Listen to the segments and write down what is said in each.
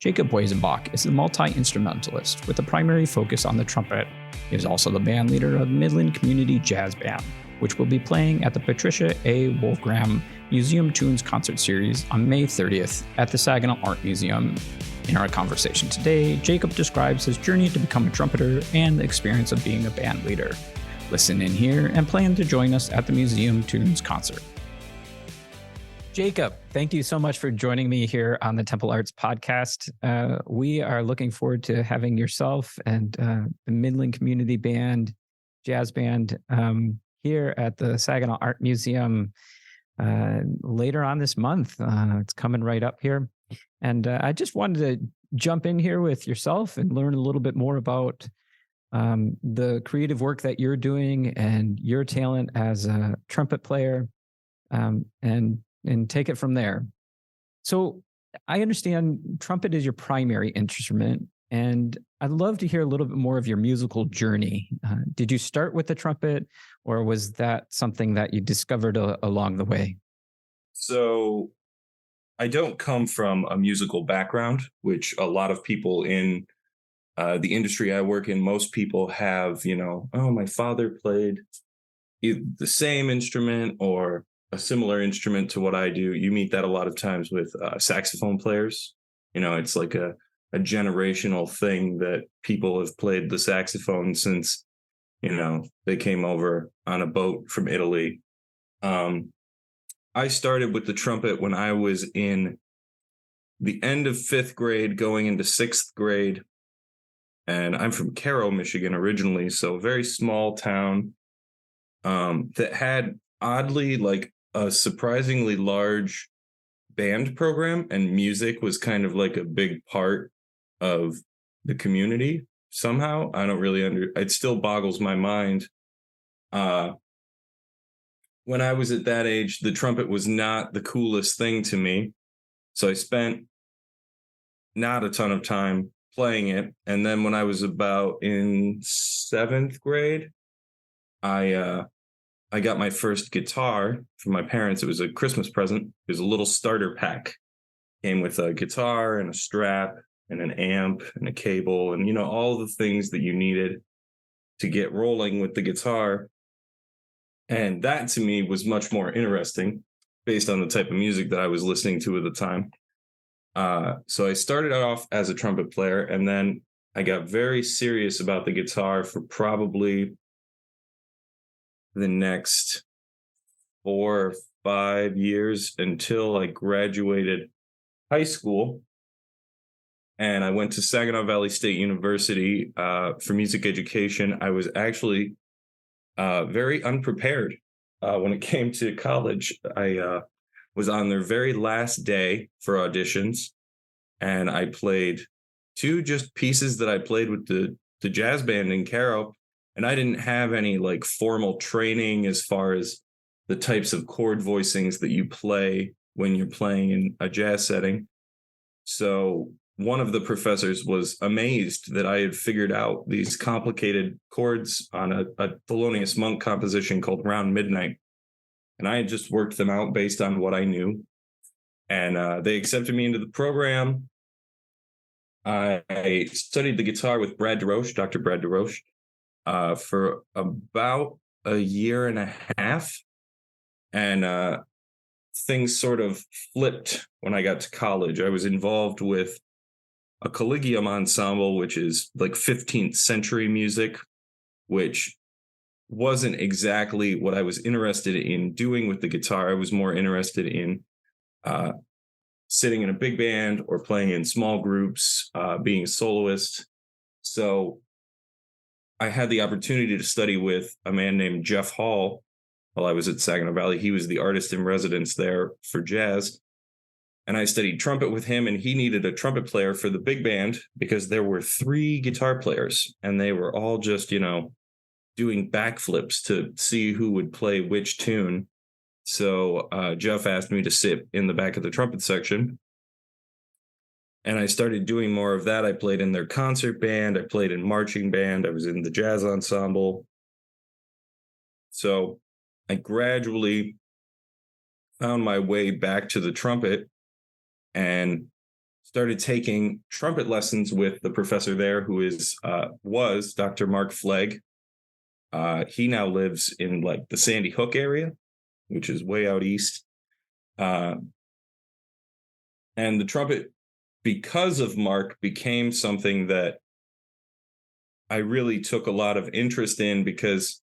Jacob Wisenbach is a multi-instrumentalist with a primary focus on the trumpet. He is also the band leader of Midland Community Jazz Band, which will be playing at the Patricia A. Wolfgram Museum Tunes Concert Series on May 30th at the Saginaw Art Museum. In our conversation today, Jacob describes his journey to become a trumpeter and the experience of being a band leader. Listen in here and plan to join us at the Museum Tunes concert. Jacob, thank you so much for joining me here on the Temple Arts podcast. We are looking forward to having yourself and the Midland Community Band, Jazz Band, here at the Saginaw Art Museum later on this month. It's coming right up here. And I just wanted to jump in here with yourself and learn a little bit more about the creative work that you're doing and your talent as a trumpet player, and take it from there. So I understand trumpet is your primary instrument, and I'd love to hear a little bit more of your musical journey. Did you start with the trumpet, or was that something that you discovered along the way? So I don't come from a musical background, which a lot of people in the industry I work in, most people have, my father played the same instrument or a similar instrument to what I do. You meet that a lot of times with saxophone players. It's like a generational thing that people have played the saxophone since, they came over on a boat from Italy. I started with the trumpet when I was in the end of 5th grade, going into 6th grade. And I'm from Cairo, Michigan originally, so a very small town that had oddly like a surprisingly large band program, and music was kind of like a big part of the community somehow. I don't really it still boggles my mind. When I was at that age, the trumpet was not the coolest thing to me. So I spent not a ton of time playing it. And then when I was about in 7th grade, I got my first guitar from my parents. It was a Christmas present. It was a little starter pack. Came with a guitar and a strap and an amp and a cable and, all the things that you needed to get rolling with the guitar. And that to me was much more interesting based on the type of music that I was listening to at the time. So I started off as a trumpet player, and then I got very serious about the guitar for probably the next 4 or 5 years until I graduated high school. And I went to Saginaw Valley State University for music education. I was actually very unprepared when it came to college. I was on their very last day for auditions, and I played 2 just pieces that I played with the jazz band in Cairo. And I didn't have any like formal training as far as the types of chord voicings that you play when you're playing in a jazz setting. So one of the professors was amazed that I had figured out these complicated chords on a Thelonious Monk composition called Round Midnight. And I had just worked them out based on what I knew. And they accepted me into the program. I studied the guitar with Dr. Brad DeRoche, for about a year and a half. And things sort of flipped when I got to college. I was involved with a collegium ensemble, which is like 15th century music, which wasn't exactly what I was interested in doing with the guitar. I was more interested in sitting in a big band or playing in small groups, being a soloist. So I had the opportunity to study with a man named Jeff Hall while I was at Saginaw Valley. He was the artist in residence there for jazz. And I studied trumpet with him, and he needed a trumpet player for the big band because there were 3 guitar players, and they were all just, doing backflips to see who would play which tune. So Jeff asked me to sit in the back of the trumpet section. And I started doing more of that. I played in their concert band. I played in marching band. I was in the jazz ensemble. So I gradually found my way back to the trumpet and started taking trumpet lessons with the professor there, who was Dr. Mark Flegg. He now lives in like the Sandy Hook area, which is way out east. And the trumpet, because of Mark, became something that I really took a lot of interest in, because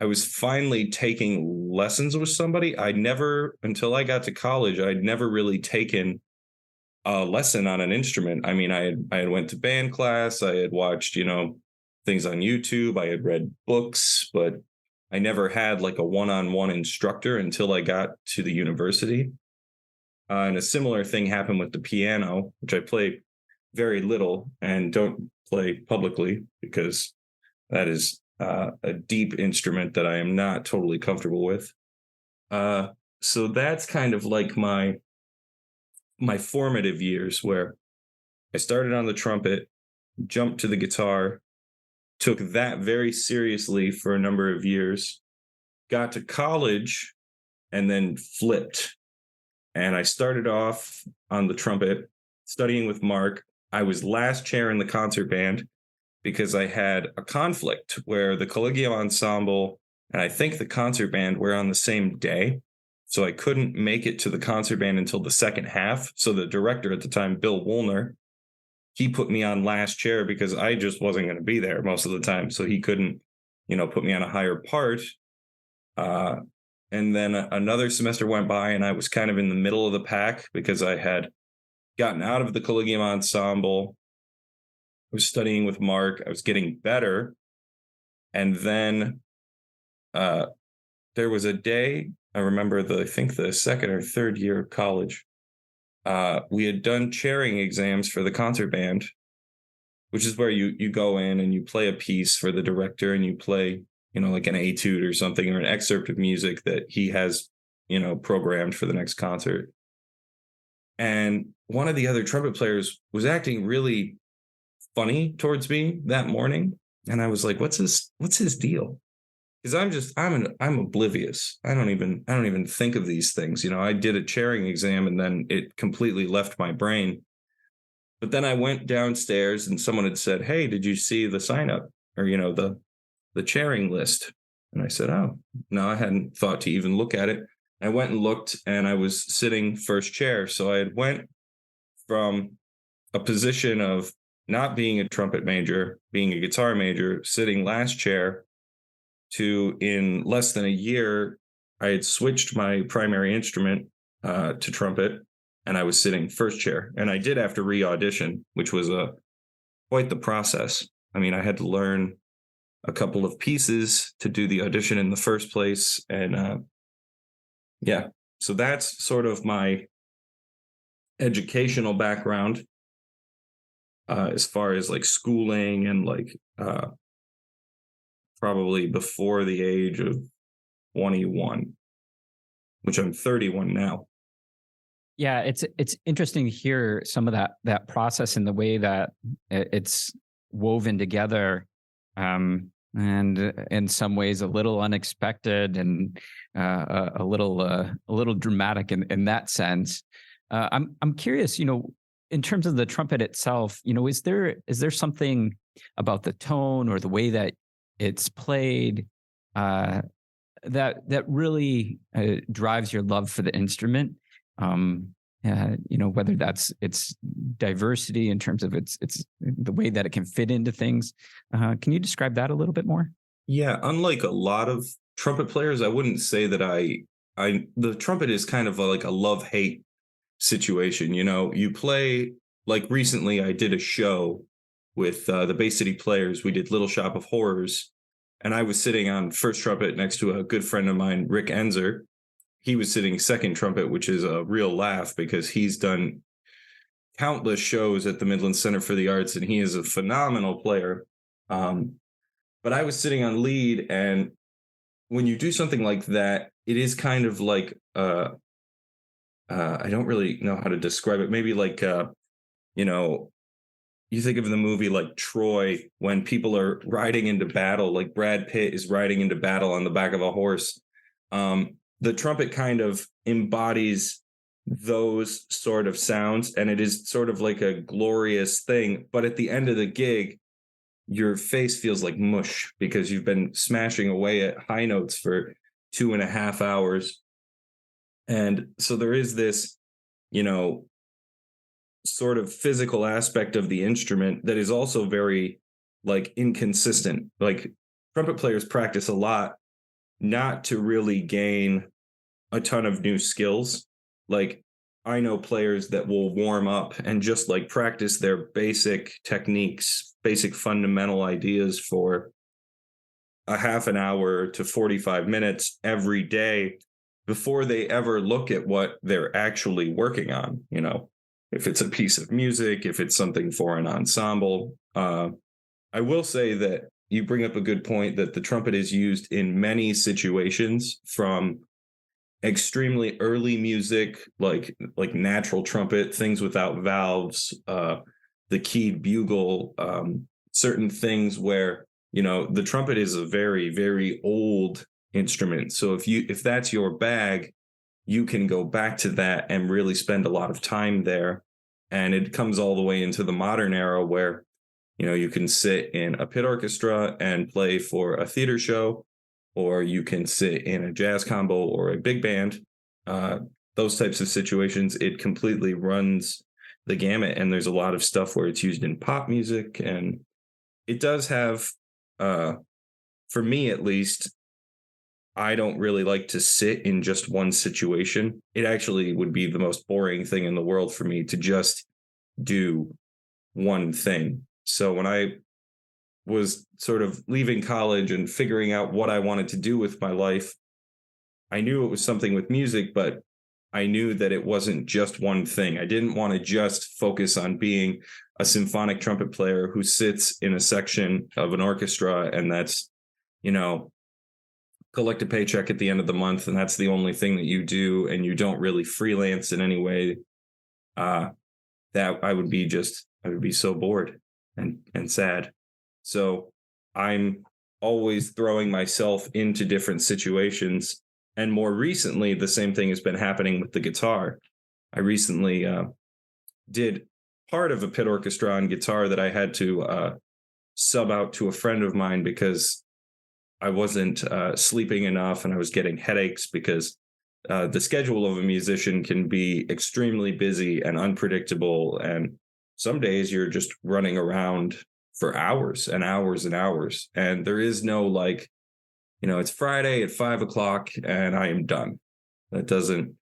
I was finally taking lessons with somebody. Until I got to college, I'd never really taken a lesson on an instrument. I mean, I had went to band class, I had watched, things on YouTube, I had read books, but I never had like a one-on-one instructor until I got to the university. And a similar thing happened with the piano, which I play very little and don't play publicly, because that is a deep instrument that I am not totally comfortable with. So that's kind of like my formative years, where I started on the trumpet, jumped to the guitar, took that very seriously for a number of years, got to college, and then flipped. And I started off on the trumpet, studying with Mark. I was last chair in the concert band because I had a conflict where the Collegium Ensemble and I think the concert band were on the same day. So I couldn't make it to the concert band until the second half. So the director at the time, Bill Woolner, he put me on last chair because I just wasn't going to be there most of the time. So he couldn't, put me on a higher part. And then another semester went by and I was kind of in the middle of the pack because I had gotten out of the Collegium Ensemble. I was studying with Mark. I was getting better. And then there was a day, I remember I think the second or third year of college, we had done chairing exams for the concert band, which is where you go in and you play a piece for the director and you play, like an etude or something, or an excerpt of music that he has, programmed for the next concert. And one of the other trumpet players was acting really funny towards me that morning. And I was like, what's his deal? Because I'm oblivious. I don't even think of these things. I did a chairing exam and then it completely left my brain. But then I went downstairs and someone had said, hey, did you see the sign up or, the chairing list? And I said, oh, no, I hadn't thought to even look at it. I went and looked and I was sitting first chair. So I had went from a position of not being a trumpet major, being a guitar major, sitting last chair, to in less than a year, I had switched my primary instrument to trumpet and I was sitting first chair. And I did have to re-audition, which was quite the process. I mean, I had to learn a couple of pieces to do the audition in the first place. And so that's sort of my educational background as far as like schooling and like probably before the age of 21, which I'm 31 now. Yeah, it's interesting to hear some of that process and the way that it's woven together, and in some ways a little unexpected and a little dramatic in that sense. I'm curious, in terms of the trumpet itself, is there something about the tone or the way that it's played that really drives your love for the instrument? Whether that's its diversity in terms of its the way that it can fit into things. Can you describe that a little bit more? Yeah, unlike a lot of trumpet players, I wouldn't say that the trumpet is kind of like a love-hate situation. You play, like recently I did a show with the Bay City Players. We did Little Shop of Horrors, and I was sitting on first trumpet next to a good friend of mine, Rick Enzer. He was sitting second trumpet, which is a real laugh because he's done countless shows at the Midland Center for the Arts, and he is a phenomenal player. But I was sitting on lead, and when you do something like that, it is kind of like I don't really know how to describe it. Maybe like you think of the movie like Troy, when people are riding into battle, like Brad Pitt is riding into battle on the back of a horse. The trumpet kind of embodies those sort of sounds, and it is sort of like a glorious thing. But at the end of the gig, your face feels like mush because you've been smashing away at high notes for 2.5 hours. And so there is this, you know, sort of physical aspect of the instrument that is also very like inconsistent. Like trumpet players practice a lot, not to really gain a ton of new skills. Like I know players that will warm up and just like practice their basic techniques, basic fundamental ideas for a half an hour to 45 minutes every day before they ever look at what they're actually working on. You know, if it's a piece of music, if it's something for an ensemble. I will say that you bring up a good point that the trumpet is used in many situations, from extremely early music like natural trumpet, things without valves, the keyed bugle, certain things where, you know, the trumpet is a very, very old instrument. So if that's your bag, you can go back to that and really spend a lot of time there. And it comes all the way into the modern era where, you know, you can sit in a pit orchestra and play for a theater show, or you can sit in a jazz combo or a big band. Those types of situations, it completely runs the gamut. And there's a lot of stuff where it's used in pop music. And it does have, for me at least, I don't really like to sit in just one situation. It actually would be the most boring thing in the world for me to just do one thing. So when I was sort of leaving college and figuring out what I wanted to do with my life, I knew it was something with music, but I knew that it wasn't just one thing. I didn't want to just focus on being a symphonic trumpet player who sits in a section of an orchestra and that's, you know, collect a paycheck at the end of the month, and that's the only thing that you do, and you don't really freelance in any way. That I would be so bored and sad. So I'm always throwing myself into different situations. And more recently, the same thing has been happening with the guitar. I recently did part of a pit orchestra on guitar that I had to sub out to a friend of mine because I wasn't sleeping enough and I was getting headaches, because the schedule of a musician can be extremely busy and unpredictable. And some days you're just running around for hours and hours and hours. And there is no like, you know, it's Friday at 5 o'clock and I am done. That doesn't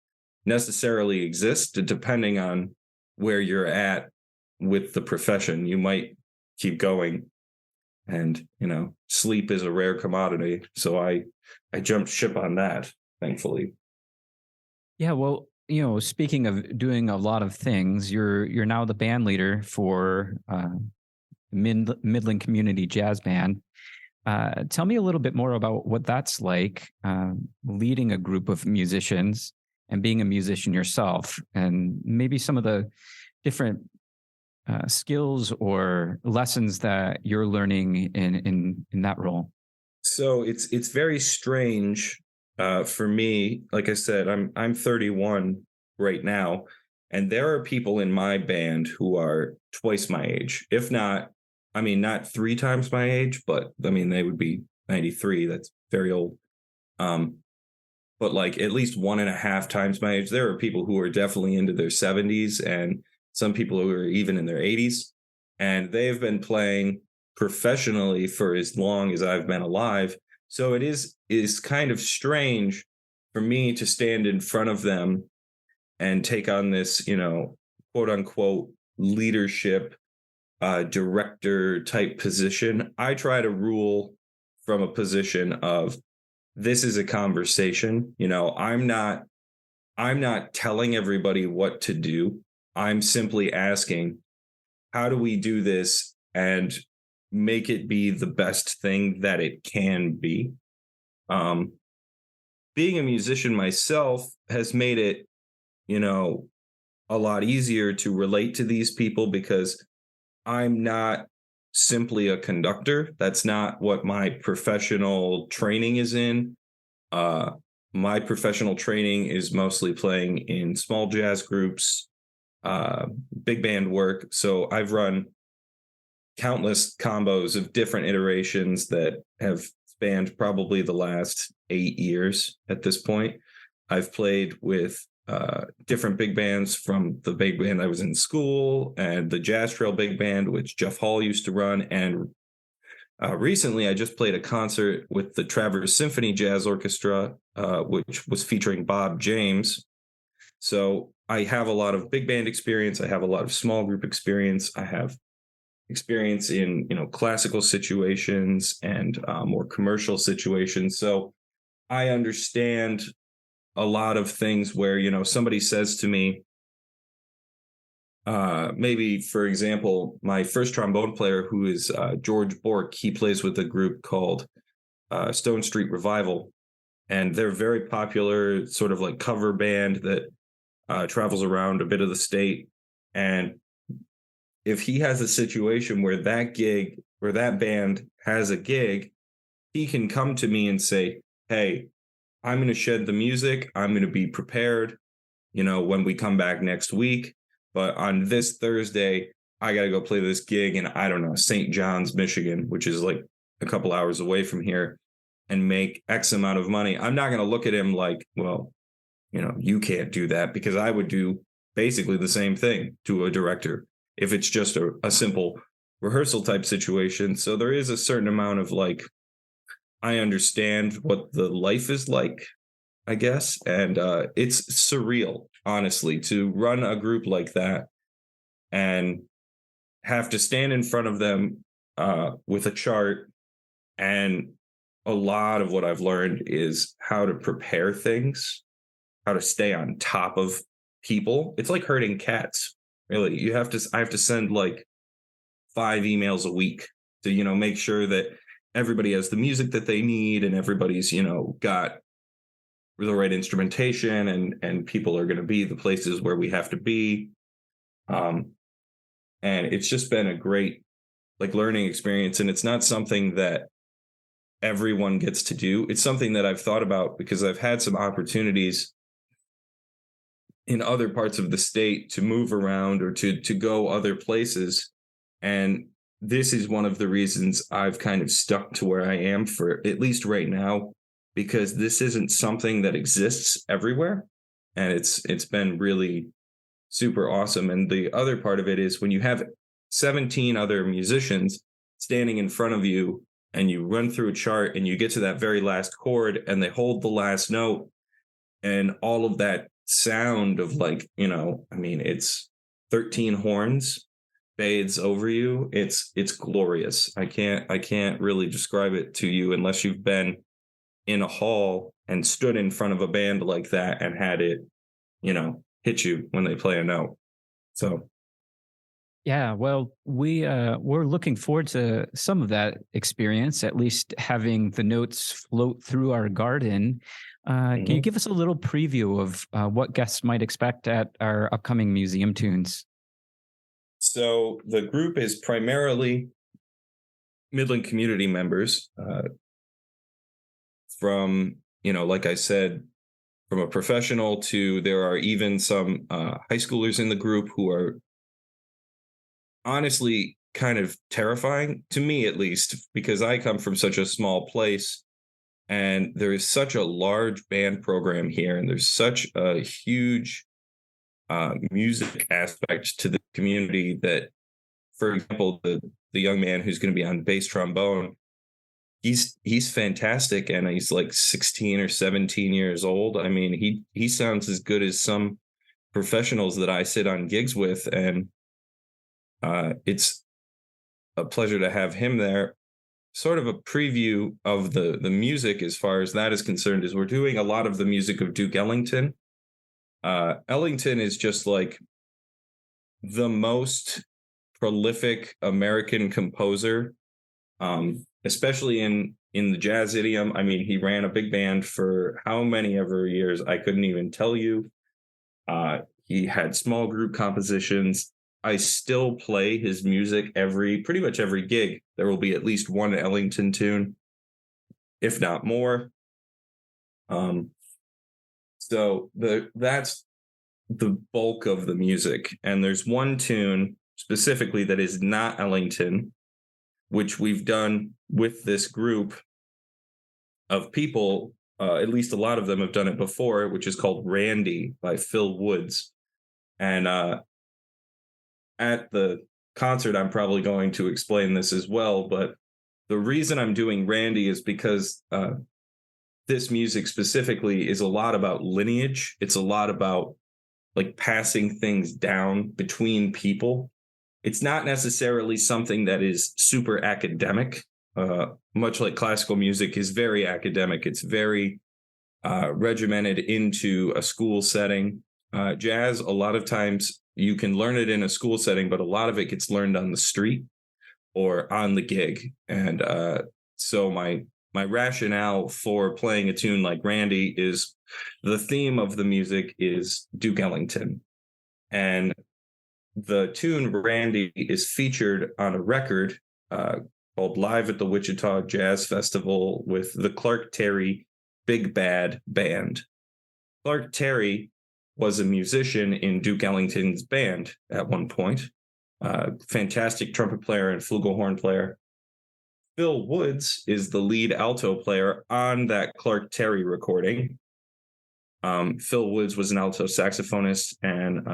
necessarily exist. Depending on where you're at with the profession, you might keep going. And, you know, sleep is a rare commodity. So I jumped ship on that, thankfully. Yeah, well, you know, speaking of doing a lot of things, you're now the band leader for Midland Community Jazz Band. Tell me a little bit more about what that's like, leading a group of musicians and being a musician yourself, and maybe some of the different skills or lessons that you're learning in that role. So it's very strange for me. Like I said, I'm 31 right now, and there are people in my band who are twice my age, if not, I mean, not 3 times my age, but I mean, they would be 93. That's very old. But like at least 1.5 times my age. There are people who are definitely into their 70s, and some people who are even in their 80s. And they've been playing professionally for as long as I've been alive. So it is kind of strange for me to stand in front of them and take on this, you know, quote unquote leadership director type position. I try to rule from a position of, this is a conversation. You know, I'm not telling everybody what to do. I'm simply asking, how do we do this and make it be the best thing that it can be? Being a musician myself has made it, you know, a lot easier to relate to these people, because I'm not simply a conductor. That's not what my professional training is in. my professional training is mostly playing in small jazz groups, big band work. So I've run countless combos of different iterations that have spanned probably the last 8 years at this point. I've played with different big bands, from the big band I was in school and the Jazz Trail Big Band, which Jeff Hall used to run. And recently I just played a concert with the Traverse Symphony Jazz Orchestra, which was featuring Bob James. So I have a lot of big band experience. I have a lot of small group experience. I have experience in, classical situations and more commercial situations. So I understand a lot of things where, somebody says to me, maybe, for example, my first trombone player, who is George Bork, he plays with a group called Stone Street Revival. And they're very popular, sort of like cover band that travels around a bit of the state. And if he has a situation where that band has a gig, he can come to me and say, hey, I'm going to shed the music. I'm going to be prepared, when we come back next week. But on this Thursday, I got to go play this gig in, I don't know, St. John's, Michigan, which is like a couple hours away from here, and make X amount of money. I'm not going to look at him like, well, you can't do that, because I would do basically the same thing to a director if it's just a simple rehearsal type situation. So there is a certain amount of like, I understand what the life is like, I guess. And it's surreal, honestly, to run a group like that and have to stand in front of them with a chart. And a lot of what I've learned is how to prepare things, how to stay on top of people. It's like herding cats, really. I have to send like 5 emails a week to, make sure that everybody has the music that they need, and everybody's, got the right instrumentation, and people are going to be the places where we have to be. And it's just been a great learning experience. And it's not something that everyone gets to do. It's something that I've thought about, because I've had some opportunities in other parts of the state to move around or to go other places. And this is one of the reasons I've kind of stuck to where I am for at least right now, because this isn't something that exists everywhere. And it's been really super awesome. And the other part of it is when you have 17 other musicians standing in front of you, and you run through a chart and you get to that very last chord and they hold the last note, and all of that sound of it's 13 horns fades over you. It's glorious. I can't really describe it to you unless you've been in a hall and stood in front of a band like that and had it, hit you when they play a note. So yeah, well, we're looking forward to some of that experience, at least having the notes float through our garden. Can you give us a little preview of what guests might expect at our upcoming museum tunes? So the group is primarily Midland community members, from, like I said, from a professional to, there are even some high schoolers in the group who are honestly kind of terrifying to me, at least, because I come from such a small place, and there is such a large band program here, and there's such a huge music aspect to the community that, for example, the young man who's going to be on bass trombone, he's fantastic, and he's like 16 or 17 years old. I mean, he sounds as good as some professionals that I sit on gigs with, and it's a pleasure to have him there. Sort of a preview of the music as far as that is concerned is we're doing a lot of the music of Duke Ellington. Ellington is just like the most prolific American composer, especially in the jazz idiom. I mean, he ran a big band for how many ever years, I couldn't even tell you. He had small group compositions. I still play his music pretty much every gig. There will be at least one Ellington tune, if not more. So that's the bulk of the music. And there's one tune specifically that is not Ellington, which we've done with this group of people. At least a lot of them have done it before, which is called Randy by Phil Woods. And at the concert, I'm probably going to explain this as well. But the reason I'm doing Randy is because this music specifically is a lot about lineage. It's a lot about like passing things down between people. It's not necessarily something that is super academic, much like classical music is very academic. It's very regimented into a school setting. Jazz, a lot of times you can learn it in a school setting, but a lot of it gets learned on the street or on the gig. And so my rationale for playing a tune like Randy is the theme of the music is Duke Ellington. And the tune Randy is featured on a record called Live at the Wichita Jazz Festival with the Clark Terry Big Bad Band. Clark Terry was a musician in Duke Ellington's band at one point. Fantastic trumpet player and flugelhorn player. Phil Woods is the lead alto player on that Clark Terry recording. Phil Woods was an alto saxophonist and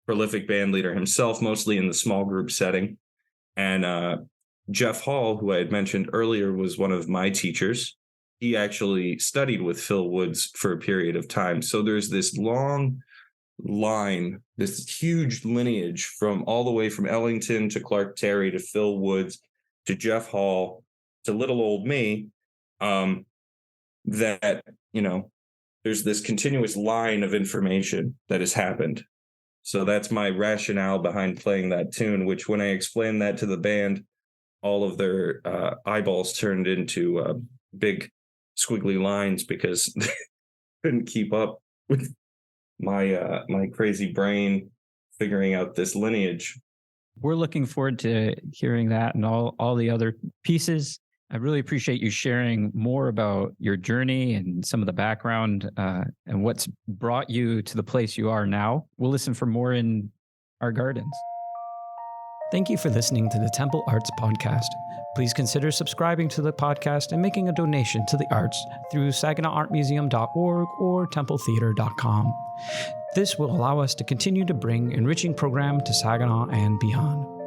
prolific band leader himself, mostly in the small group setting. And Jeff Hall, who I had mentioned earlier, was one of my teachers. He actually studied with Phil Woods for a period of time. So there's this long line, this huge lineage from all the way from Ellington to Clark Terry to Phil Woods to Jeff Hall to little old me, that, you know, there's this continuous line of information that has happened. So that's my rationale behind playing that tune, which when I explained that to the band, all of their eyeballs turned into big squiggly lines because they couldn't keep up with my crazy brain figuring out this lineage. We're looking forward to hearing that and all the other pieces. I really appreciate you sharing more about your journey and some of the background and what's brought you to the place you are now. We'll listen for more in our gardens. Thank you for listening to the Temple Arts Podcast. Please consider subscribing to the podcast and making a donation to the arts through SaginawArtMuseum.org or TempleTheater.com. This will allow us to continue to bring enriching program to Saginaw and beyond.